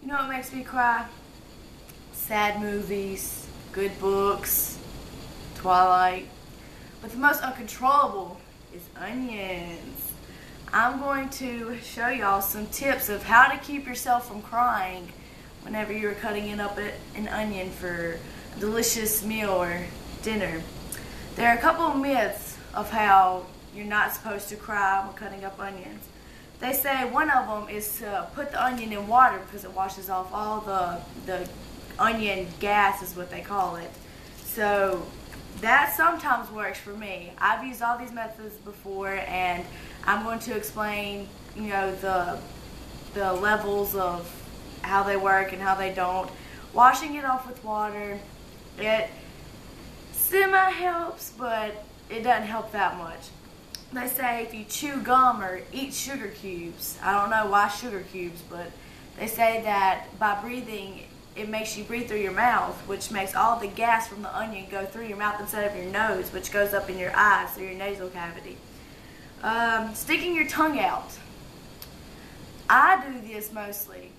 You know what makes me cry? Sad movies, good books, Twilight. But the most uncontrollable is onions. I'm going to show y'all some tips of how to keep yourself from crying whenever you're cutting up an onion for a delicious meal or dinner. There are a couple of myths of how you're not supposed to cry when cutting up onions. They say one of them is to put the onion in water because it washes off all the onion gas is what they call it. So that sometimes works for me. I've used all these methods before, and I'm going to explain, the levels of how they work and how they don't. Washing it off with water, it semi helps, but it doesn't help that much. They say if you chew gum or eat sugar cubes, I don't know why sugar cubes, but they say that by breathing, it makes you breathe through your mouth, which makes all the gas from the onion go through your mouth instead of your nose, which goes up in your eyes through your nasal cavity. Sticking your tongue out. I do this mostly.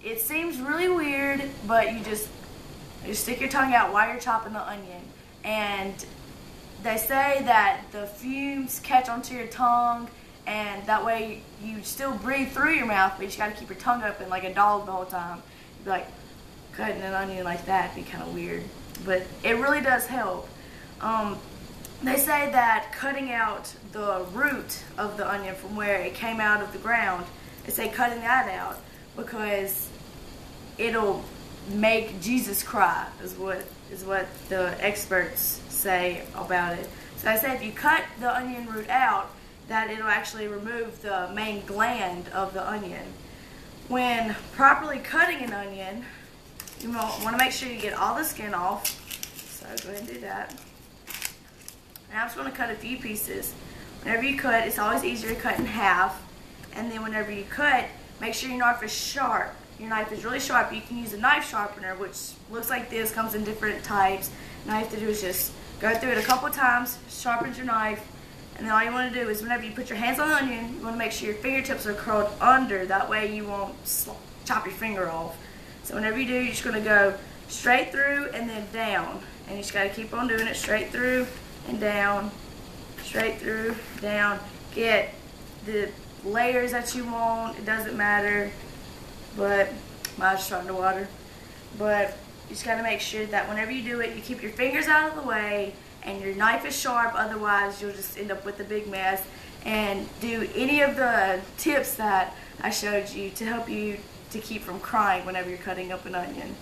It seems really weird, but you just stick your tongue out while you're chopping the onion. And they say that the fumes catch onto your tongue, and that way you still breathe through your mouth, but you just got to keep your tongue open like a dog the whole time. You'd be like, cutting an onion like that would be kind of weird, but it really does help. They say that cutting out the root of the onion from where it came out of the ground, they say cutting that out because it'll make Jesus cry, is what the experts say about it. So I say if you cut the onion root out, that it'll actually remove the main gland of the onion. When properly cutting an onion, you want to make sure you get all the skin off. So go ahead and do that. And I'm just going to cut a few pieces. Whenever you cut, it's always easier to cut in half. And then whenever you cut, make sure your knife is sharp. Your knife is really sharp. You can use a knife sharpener, which looks like this, comes in different types. And all you have to do is just go through it a couple of times, sharpens your knife, and then all you want to do is whenever you put your hands on the onion, you want to make sure your fingertips are curled under. That way you won't chop your finger off. So whenever you do, you're just going to go straight through and then down. And you just got to keep on doing it straight through and down, straight through, down. Get the layers that you want. It doesn't matter. But mine's starting to water. But you just got to make sure that whenever you do it, you keep your fingers out of the way and your knife is sharp. Otherwise, you'll just end up with a big mess. And do any of the tips that I showed you to help you to keep from crying whenever you're cutting up an onion.